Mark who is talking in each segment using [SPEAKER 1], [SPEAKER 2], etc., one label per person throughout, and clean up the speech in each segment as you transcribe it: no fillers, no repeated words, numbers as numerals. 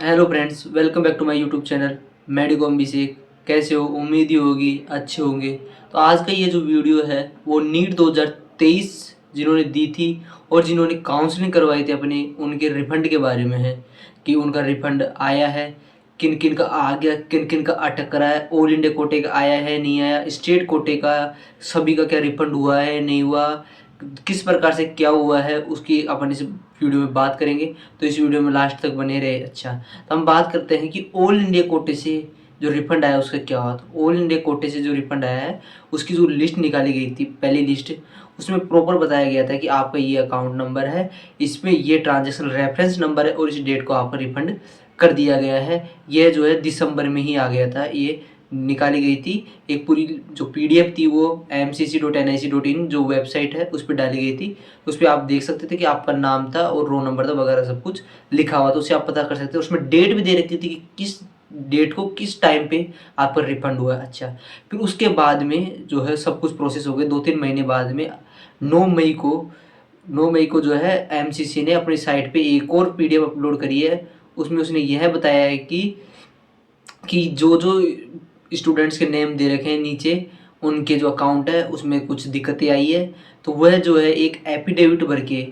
[SPEAKER 1] Hello friends, welcome back to my YouTube channel medico Abhishek. कैसे हो? उम्मीद ही होगी अच्छे होंगे। तो आज का ये जो वीडियो है वो नीट 2023 जिन्होंने दी थी और जिन्होंने काउंसलिंग करवाई थी अपने, उनके रिफंड के बारे में है कि उनका रिफंड आया है, किन किन का आ गया, किन किन का अटक रहा है, ऑल इंडिया कोटे का आया है नहीं आया, स्टेट कोटे का सभी का क्या रिफंड हुआ है नहीं हुआ, किस प्रकार से क्या हुआ है, उसकी अपन इस वीडियो में बात करेंगे। तो इस वीडियो में लास्ट तक बने रहे। अच्छा, तो हम बात करते हैं कि ऑल इंडिया कोटे से जो रिफंड आया उसका क्या हुआ। तो ऑल इंडिया कोटे से जो रिफंड आया है उसकी जो लिस्ट निकाली गई थी, पहली लिस्ट, उसमें प्रॉपर बताया गया था कि आपका ये अकाउंट नंबर है, इसमें ये ट्रांजेक्शन रेफरेंस नंबर है और इस डेट को आपका रिफंड कर दिया गया है। यह जो है दिसंबर में ही आ गया था, ये निकाली गई थी। एक पूरी जो पीडीएफ थी वो mcc.nic.in जो वेबसाइट है उस पर डाली गई थी। उस पर आप देख सकते थे कि आपका नाम था और रोल नंबर था वगैरह सब कुछ लिखा हुआ था, उससे आप पता कर सकते थे। उसमें डेट भी दे रखी थी कि किस डेट को किस टाइम पे आपका रिफंड हुआ है। अच्छा, फिर उसके बाद में जो है सब कुछ प्रोसेस हो गए। 2-3 महीने बाद में 9 मई को 9 मई को जो है एमसीसी ने अपनी साइट पे एक और पीडीएफ अपलोड करी है। उसमें उसने यह बताया है कि जो जो स्टूडेंट्स के नेम दे रखे हैं नीचे, उनके जो अकाउंट है उसमें कुछ दिक्कतें आई है। तो वह जो है एक एफिडेविट भर के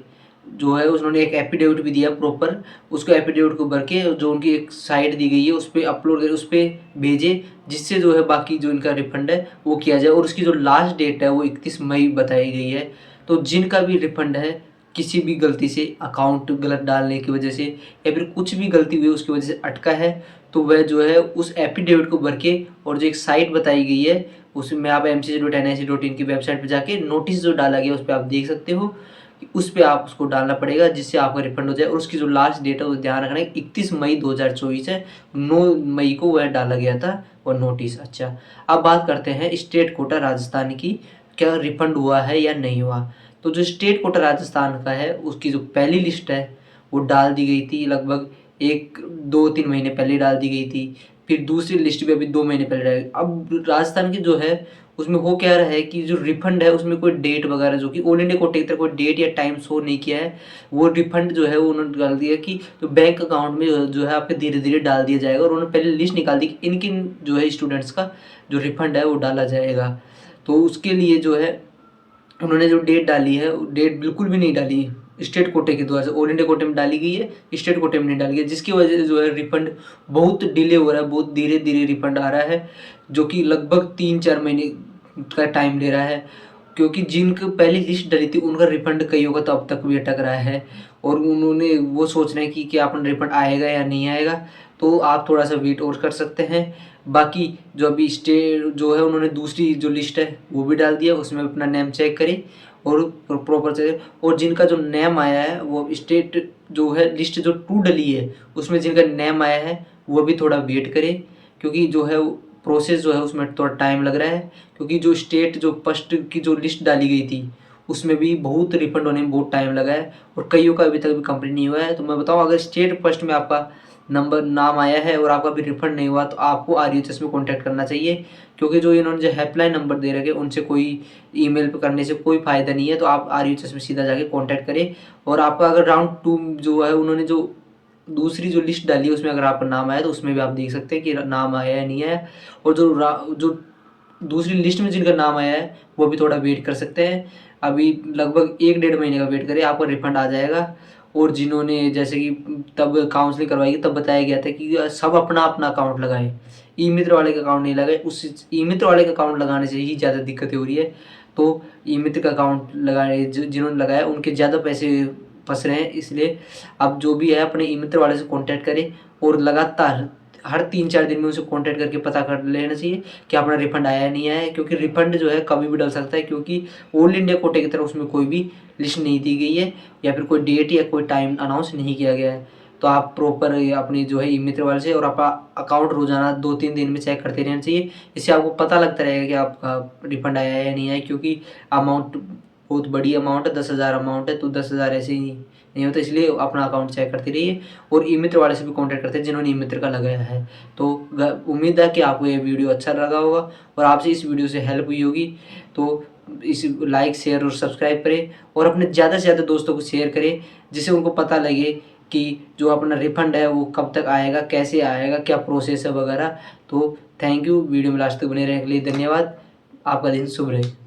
[SPEAKER 1] जो है, उन्होंने एक एफिडेविट भी दिया प्रॉपर। उसको एफिडेविट को भर के जो उनकी एक साइट दी गई है उस पर अपलोड कर, उस पर भेजे, जिससे जो है बाकी जो इनका रिफंड है वो किया जाए। और उसकी जो लास्ट डेट है वो 31 मई बताई गई है। तो जिनका भी रिफंड है, किसी भी गलती से अकाउंट गलत डालने की वजह से या फिर कुछ भी गलती हुई उसकी वजह से अटका है, तो वह जो है उस एफिडेविट को भर के और जो एक साइट बताई गई है उसमें आप mcc.nic.in की वेबसाइट पे जाके नोटिस जो डाला गया उस पर आप देख सकते हो कि उस पर आप उसको डालना पड़ेगा, जिससे आपका रिफंड हो जाए। और उसकी जो लास्ट डेट है वो ध्यान रखना है, 31 मई 2024 है। 9 मई को वह डाला गया था वो नोटिस। अच्छा, अब बात करते हैं स्टेट कोटा राजस्थान की, क्या रिफंड हुआ है या नहीं हुआ। तो जो स्टेट कोटा राजस्थान का है उसकी जो पहली लिस्ट है वो डाल दी गई थी, लगभग 1-2-3 महीने पहले डाल दी गई थी। फिर दूसरी लिस्ट भी अभी 2 महीने पहले डाली। अब राजस्थान की जो है उसमें हो क्या रहा है कि जो रिफंड है उसमें कोई डेट वगैरह, जो कि ऑल इंडिया कोटे की तरफ कोई डेट या टाइम शो नहीं किया है। वो रिफंड जो है वो उन्होंने डाल दिया कि तो बैंक अकाउंट में जो है आपके धीरे धीरे डाल दिया जाएगा। और उन्होंने पहले लिस्ट निकाल दी कि इन किन जो है स्टूडेंट्स का जो रिफंड है वो डाला जाएगा। तो उसके लिए जो है उन्होंने जो डेट डाली है डेट बिल्कुल भी नहीं डाली स्टेट कोटे के द्वारा से, ऑल इंडिया कोटे में डाली गई है, स्टेट कोटे में नहीं डाली गई, जिसकी वजह से जो है रिफंड बहुत डिले हो रहा है, बहुत धीरे धीरे रिफंड आ रहा है, जो कि लगभग 3-4 महीने का टाइम ले रहा है। क्योंकि जिनकी पहली लिस्ट डली थी उनका रिफंड कईयों का तो अब तक भी अटक रहा है और उन्होंने वो सोच रहे हैं कि क्या अपन रिफंड आएगा या नहीं आएगा। तो आप थोड़ा सा वेट और कर सकते हैं। बाकी जो अभी स्टेट जो है उन्होंने दूसरी जो लिस्ट है वो भी डाल दिया, उसमें अपना नेम चेक करें और प्रॉपर चेक। और जिनका जो नेम आया है वो स्टेट जो है लिस्ट जो 2 डली है उसमें जिनका नेम आया है वो भी थोड़ा वेट करें, क्योंकि जो है प्रोसेस जो है उसमें थोड़ा टाइम लग रहा है। क्योंकि जो स्टेट जो फर्स्ट की जो लिस्ट डाली गई थी उसमें भी बहुत रिफंड होने में बहुत टाइम लगा है और कईयों का अभी तक भी कंप्लीट नहीं हुआ है। तो मैं बताऊं, अगर स्टेट फर्स्ट में आपका नंबर नाम आया है और आपका भी रिफंड नहीं हुआ तो आपको आरयूएचएस में कॉन्टैक्ट करना चाहिए। क्योंकि जो इन्होंने जो हेल्पलाइन नंबर दे रखे उनसे कोई ईमेल पे करने से कोई फ़ायदा नहीं है। तो आप आरयूएचएस में सीधा जाके कॉन्टैक्ट करें। और आपका अगर राउंड 2 जो है उन्होंने जो दूसरी जो लिस्ट डाली है उसमें अगर आपका नाम आया तो उसमें भी आप देख सकते हैं कि नाम आया है नहीं आया। और जो दूसरी लिस्ट में जिनका नाम आया है वो भी थोड़ा वेट कर सकते हैं। अभी लगभग 1-1.5 महीने का वेट करें, आपका रिफंड आ जाएगा। और जिन्होंने जैसे कि तब काउंसलिंग करवाई तब बताया गया था कि सब अपना अपना अकाउंट लगाएं, ई मित्र वाले का अकाउंट नहीं लगाए। उस ई मित्र वाले का अकाउंट लगाने से ही ज़्यादा दिक्कतें हो रही है। तो ई मित्र का अकाउंट लगाए जिन्होंने लगाया उनके ज़्यादा पैसे फंस रहे हैं। इसलिए अब जो भी है अपने ई मित्र वाले से कॉन्टैक्ट करें और लगातार हर 3-4 दिन में उनसे कॉन्टैक्ट करके पता कर लेना चाहिए कि अपना रिफंड आया है नहीं आया है। क्योंकि रिफंड जो है कभी भी डल सकता है, क्योंकि ऑल इंडिया कोटे की तरफ उसमें कोई भी लिस्ट नहीं दी गई है या फिर कोई डेट या कोई टाइम अनाउंस नहीं किया गया है। तो आप प्रॉपर अपनी जो है ई मित्र वाले से और आपका अकाउंट रोजाना 2-3 दिन में चेक करते रहना चाहिए। इससे आपको पता लगता रहेगा कि आपका रिफंड आया है या नहीं आया। क्योंकि अमाउंट बहुत बड़ी अमाउंट है, 10,000 अमाउंट है, तो 10,000 ऐसे ही नहीं होता। इसलिए अपना अकाउंट चेक करते रहिए और ई मित्र वाले से भी कॉन्टैक्ट करते हैं जिन्होंने ई मित्र का लगाया है। तो उम्मीद है कि आपको ये वीडियो अच्छा लगा होगा और आपसे इस वीडियो से हेल्प हुई होगी। तो इस लाइक शेयर और सब्सक्राइब करें और अपने ज़्यादा से ज़्यादा दोस्तों को शेयर करें, जिससे उनको पता लगे कि जो अपना रिफंड है वो कब तक आएगा, कैसे आएगा, क्या प्रोसेस है वगैरह। तो थैंक यू, वीडियो में लास्ट तक बने रहने के लिए धन्यवाद। आपका दिन शुभ रहे।